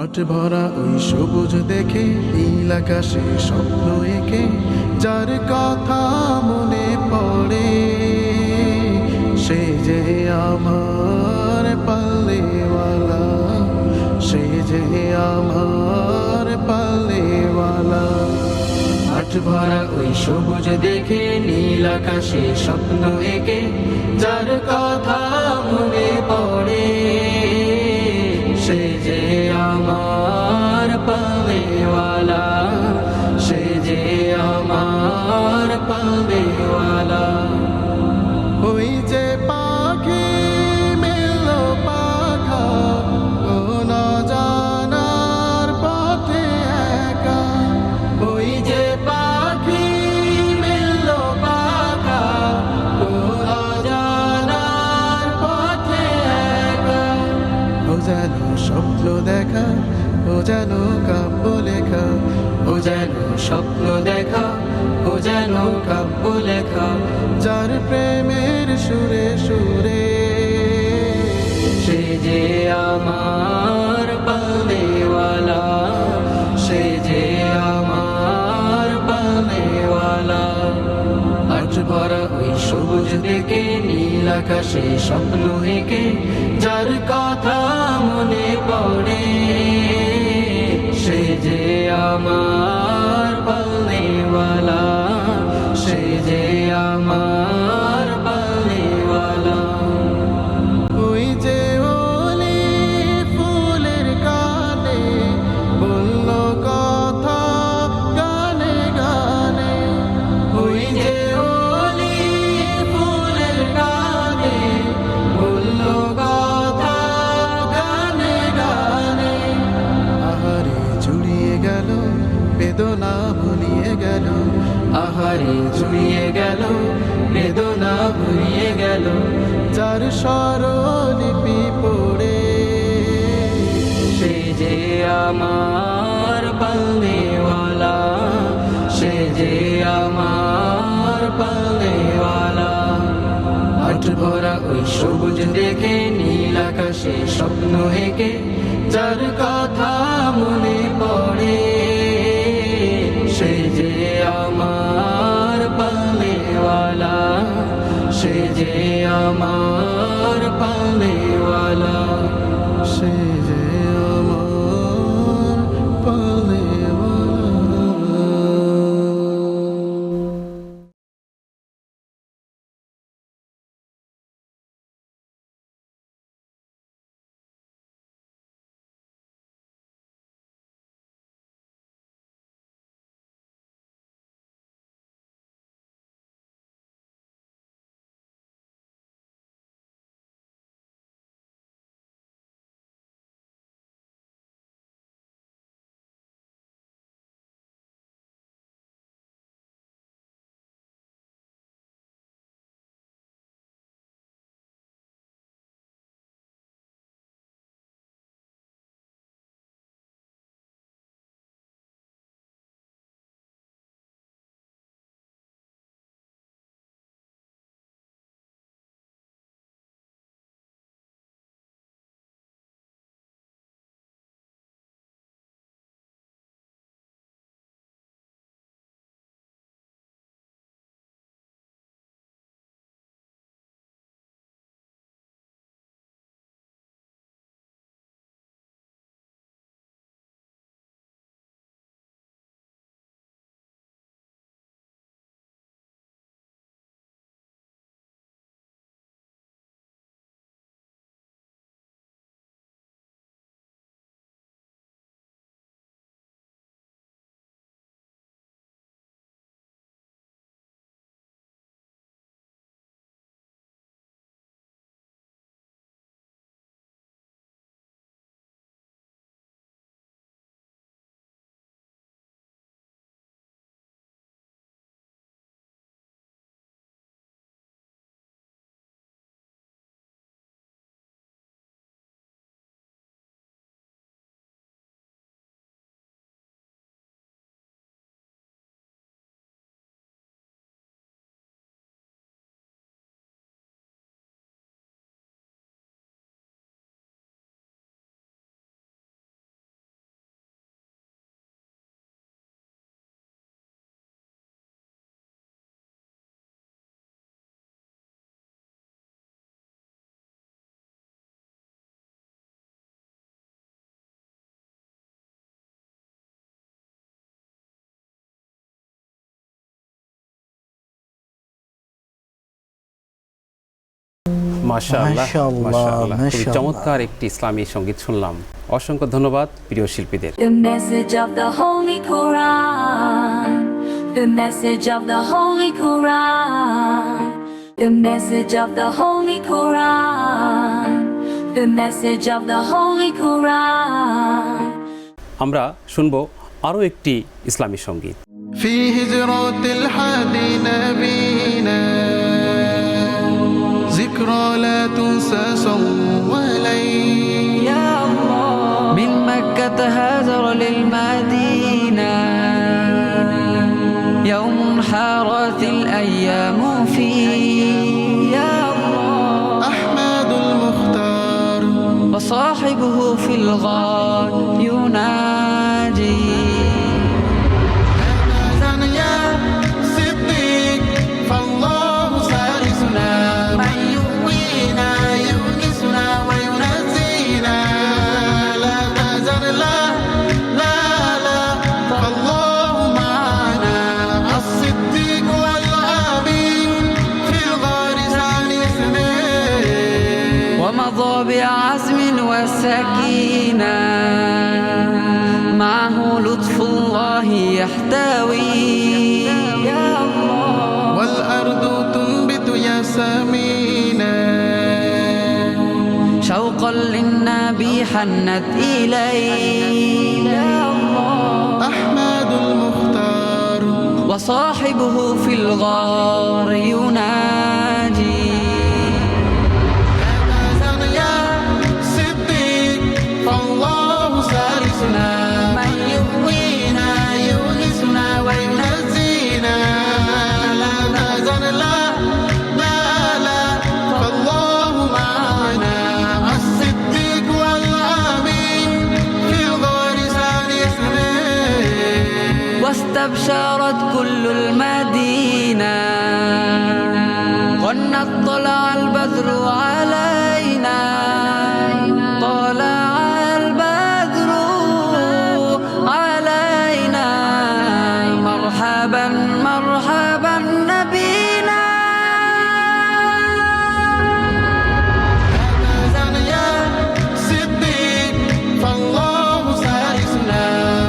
মাঠ ভরা ওই সবুজ দেখে নীল আকাশে স্বপ্ন এঁকে যার কথা মনে পড়ে সে যে আমার পাল্লেওয়ালা, সে যে আমার পাল্লেওয়ালা। মাঠ ভরা ওই সবুজ দেখে নীল আকাশে স্বপ্ন এঁকে যার কথা মনে পড়ে সে যে আমার পাল্লেওয়ালা, সে যে আমার পাল্লেওয়ালা। ওই যে পাখি মিলল পাখা কোন জানার পথে একা, ওই যে পাখি মিলল পাখা কোন জানার পথে একা। ও যেন স্বপ্ন দেখা, ও যেন কাব্য লেখা, ও যেন স্বপ্ন দেখা, ও যেন কাব্য লেখা, যার প্রেমের সুরে সুরে সে যে আমার পাল্লেওয়ালা, সে যে আমার পাল্লেওয়ালা। মাঠ ভরা ওই সবুজ দেখে নীল আকাশে স্বপ্ন এঁকে যার কথা মনে পড়ে সে যে আমার পাল্লেওয়ালা, সে যে আমার পাল্লেওয়ালা। ওই যে ওলি ফুলের কানে বলল কথা গানে গানে, ওই যে ওলি ফুলের কানে বলল কথা গানে গানে। আহারে জুড়িয়ে গেল বেদনা ভুলিয়ে গেল, আহারে জুড়িয়ে গেল বেদনা ভুলিয়ে গেল, যার স্বরলিপি পড়ে সে যে আমার পাল্লেওয়ালা, সে যে আমার পাল্লেওয়ালা। মাঠ ভরা ওই সবুজ দেখে নীল আকাশে স্বপ্ন এঁকে যার কথা মনে পড়ে সে যে আমার পাল্লেওয়ালা, সে যে আমার পাল্লেওয়ালা, সে যে আমার পাল্লেওয়ালা। মাশাআল্লাহ, মাশাআল্লাহ, মাশাআল্লাহ, খুবই মাশাআল্লাহ। চমৎকার একটি ইসলামী সঙ্গীত শুনলাম। অসংখ্য ধন্যবাদ প্রিয় শিল্পীদের। The message of the Holy Quran. The message of the Holy Quran. The message of the Holy Quran. The message of the Holy Quran. আমরা শুনবো আরও একটি ইসলামী সঙ্গীত। في هجرة الحادي نبينا ذكرى لا تنسى صولين يا الله من مكة هاجر للمدينة يوم حارت الأيام فيه يا الله أحمد المختار وصاحبه في الغار يناجي يا صديق فالله ثالثنا من يؤوينا يؤنسنا وينزينا لا تحزن لا لا لا فالله معنا الصديق والأمين في الغار ثاني اثنين ومضى بعزم وسكينة معه لطف الله يحتوي يا الله والأرض تنبت ياسمينا شوقا للنبي حنت إليه يا الله أحمد المختار وصاحبه في الغار يناجي يا صديق فالله ثالثنا من يؤوينا يؤنسنا وينزينا لا تحزن لا لا لا فالله معنا الصديق والأمين في الغار ثاني اثنين واستبشرت كل المدينة قد طلع البدر علينا طلع البدر علينا مرحبا مرحبا نبينا يا صديق فالله ثالثنا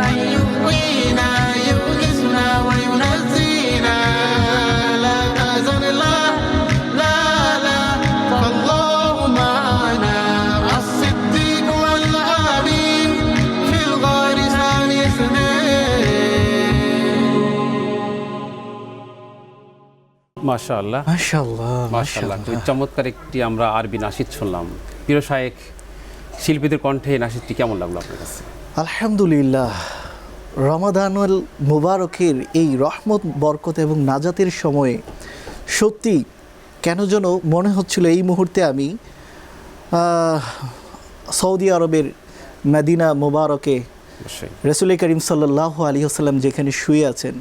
من يؤوينا يؤنسنا وينزينا لا تحزن لا لا لا فالله معنا الصديق والأمين في الغار ثاني اثنين মাশাআল্লাহ, মাশাআল্লাহ, মাশাআল্লাহ, খুবই মাশাআল্লাহ। চমৎকার একটি আমরা আরবি নাশিদ শুনলাম। প্রিয় শায়েখ, শিল্পীদের কণ্ঠে এই নাশিদটি কেমন লাগলো আপনার কাছে? আলহামদুলিল্লাহ, রমাদানুল মুবারকের এই রহমত বরকত এবং নাজাতের সময়ে সত্যি কেন যেন মনে হচ্ছিল এই মুহূর্তে আমি সৌদি আরবের মদিনা মুবারকে অবশ্যই। রাসূল করিম সাল্লাল্লাহু আলাইহি ওয়াসাল্লাম যেখানে শুয়ে আছেন,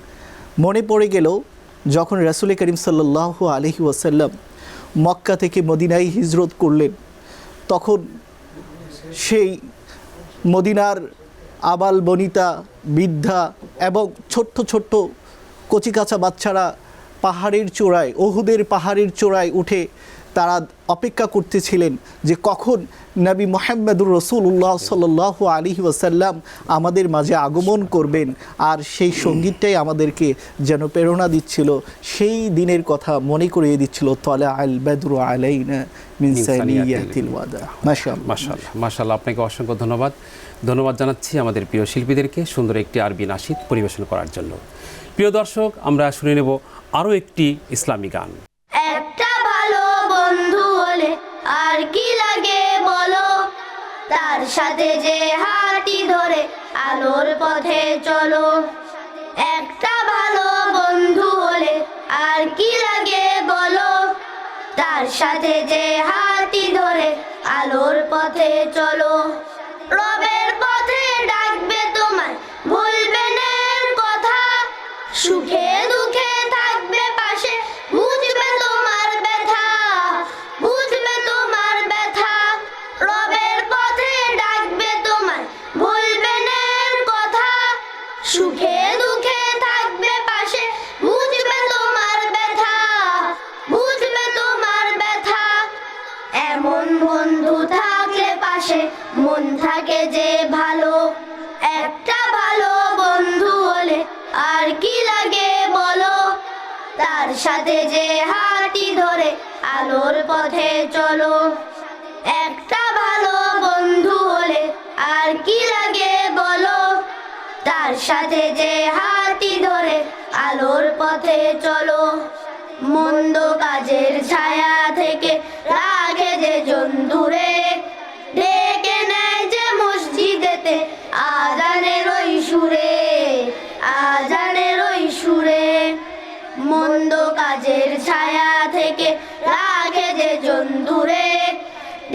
মনে পড়ে গেল যখন রাসূল করিম সাল্লাল্লাহু আলাইহি ওয়াসাল্লাম মক্কা থেকে মদিনায় হিজরত করলেন, তখন সেই মদিনার আবাল বনিতা, বৃদ্ধা এবং ছোট্ট ছোট্ট কচিকাঁচা বাচ্চারা পাহাড়ের চূড়ায়, উহুদের পাহাড়ের চূড়ায় উঠে তারা অপেক্ষা করতেছিলেন যে কখন নবী মুহাম্মদুর রাসূলুল্লাহ সাল্লাল্লাহু আলাইহি ওয়াসাল্লাম আমাদের মাঝে আগমন করবেন। আর সেই সঙ্গীতটাই আমাদেরকে যেন প্রেরণা দিচ্ছিল, সেই দিনের কথা মনে করিয়ে দিচ্ছিল। তালা আল বাদরু আলাইনা মিন সানিয়াতিল ওয়াদা। মাশাআল্লাহ, মাশাআল্লাহ, মাশাআল্লাহ, আপনাকে অসংখ্য ধন্যবাদ। ধন্যবাদ জানাচ্ছি আমাদের প্রিয় শিল্পীদেরকে সুন্দর একটি আরবি নাশিদ পরিবেশন করার জন্য। প্রিয় দর্শক, আমরা শুনে নেব আরও একটি ইসলামী গান। একটা ভালো বন্ধু হলে আর কি লাগে বলো, তার সাথে যে হাঁটি ধরে আলোর পথে চলো। একটা ভালো বন্ধু হলে আর কি লাগে বলো, তার সাথে যে হাঁটি ধরে আলোর পথে চলো। রবের পথে ডাকবে তোমায়, ভুলবে না এর কথা, সুখে দুঃখে থাকবে পাশে, বুঝবে তোমার ব্যথা, বুঝবে তোমার ব্যথা। রবের পথে ডাকবে তোমায়, ভুলবে না এর কথা, সুখে দুঃখে থাকবে পাশে, বুঝবে তোমার ব্যথা, বুঝবে তোমার ব্যথা। ভালো, একটা ভালো বন্ধু হলে আর কি লাগে বলো, তার সাথে যে হাতটি ধরে আলোর পথে চলো। একটা ভালো বন্ধু হলে আর কি লাগে বলো, তার সাথে যে হাতটি ধরে আলোর পথে চলো। মন্দ কাজের ছায়া থেকে রাখে যে জন দূরে, ডেকে নেয় যে মসজিদেতে আজানের ওই সুরে, আজানের ওই সুরে। মন্দ কাজের ছায়া থেকে রাখে যে জন দূরে,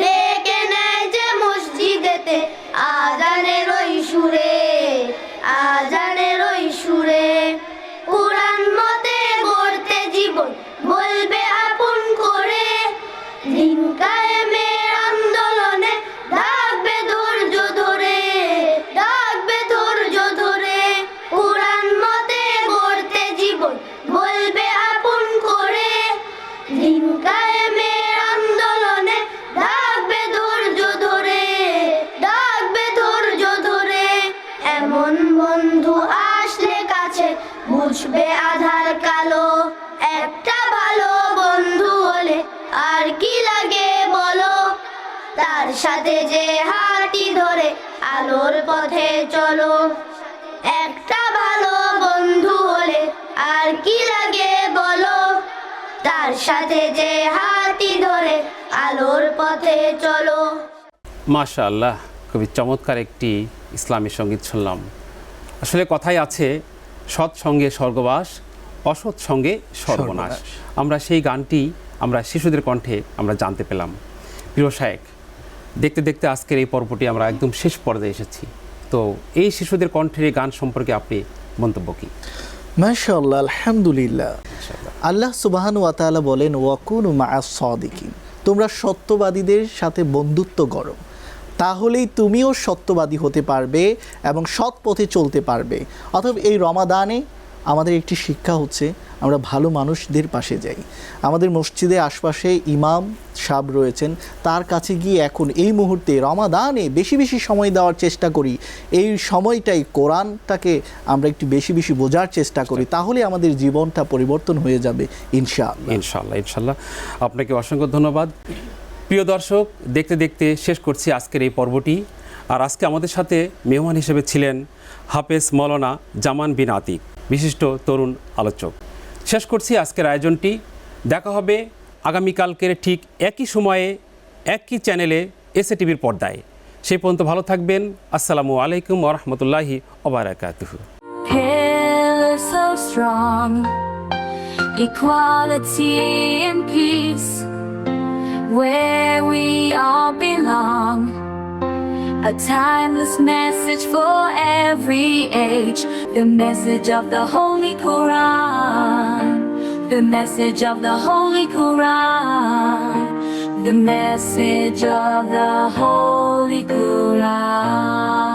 ডেকে নেয় যে মসজিদেতে আজানের ওই সুরে, আজানের ওই সুরে। কোরআন মতে গড়তে জীবন বলবে আপন করে, দিন কায়েমের আন্দোলনে ডাকবে ধৈর্য ধরে, ডাকবে ধৈর্য ধরে। কোরআন মতে গড়তে জীবন বলবে আপন করে, দিন কায়েমের আন্দোলনে ডাকবে ধৈর্য ধরে, ডাকবে ধৈর্য ধরে। এমন বন্ধু আসলে কাছে বুঝবে আধার কালো, একটা ভালো বন্ধু হলে আর কি লাগে বলো, তার সাথে যে হাতটি ধরে আলোর পথে চলো। একটা ভালো বন্ধু হলে আর কি লাগে বলো, তার সাথে যে হাতটি ধরে আলোর পথে চলো। মাশাআল্লাহ, খুবই চমৎকার একটি ইসলামী সঙ্গীত শুনলাম। আসলে কথাই আছে, সৎ সঙ্গে স্বর্গবাস, অসৎ সঙ্গে সর্বনাশ। আমরা সেই গানটি আমরা শিশুদের কণ্ঠে আমরা জানতে পেলাম। প্রিয় শায়েখ, দেখতে দেখতে আজকের এই পর্বটি আমরা একদম শেষ পর্যায়ে এসেছি। তো এই শিশুদের কণ্ঠের এই গান সম্পর্কে আপনি মন্তব্য কী? মাশাআল্লাহ, আলহামদুলিল্লাহ। আল্লাহ সুবহান ওয়া তাআলা বলেন, ওয়াকুনু মা'আস সাদিকিন, তোমরা সত্যবাদীদের সাথে বন্ধুত্ব করো, তাহলেই তুমিও সত্যবাদী হতে পারবে এবং সৎ পথে চলতে পারবে। অতএব এই রমাদানে আমাদের একটি শিক্ষা হচ্ছে আমরা ভালো মানুষদের পাশে যাই। আমাদের মসজিদে আশপাশে ইমাম সাহেব রয়েছেন, তার কাছে গিয়ে এখন এই মুহূর্তে রমাদানে বেশি বেশি সময় দেওয়ার চেষ্টা করি। এই সময়টাই কোরআনটাকে আমরা একটু বেশি বেশি বোঝার চেষ্টা করি, তাহলে আমাদের জীবনটা পরিবর্তন হয়ে যাবে ইনশাআল্লাহ। ইনশাআল্লাহ, ইনশাআল্লাহ। আপনাকে অসংখ্য ধন্যবাদ। প্রিয় দর্শক, দেখতে দেখতে শেষ করছি আজকের এই পর্বটি। আর আজকে আমাদের সাথে মেহমান হিসেবে ছিলেন হাফেজ মৌলানা জামান বিন আতিক, বিশিষ্ট তরুণ আলোচক। শেষ করছি আজকের আয়োজনটি। দেখা হবে আগামীকালকের ঠিক একই সময়ে একই চ্যানেলে এসএ টিভির পর্দায়। সেই পর্যন্ত ভালো থাকবেন। আসসালামু আলাইকুম ওয়া রাহমাতুল্লাহি ওয়া বারাকাতুহু। Pillar so strong, equality and peace, where we all belong. A timeless message for every age. The message of the Holy Quran. The message of the Holy Quran. The message of the Holy Quran.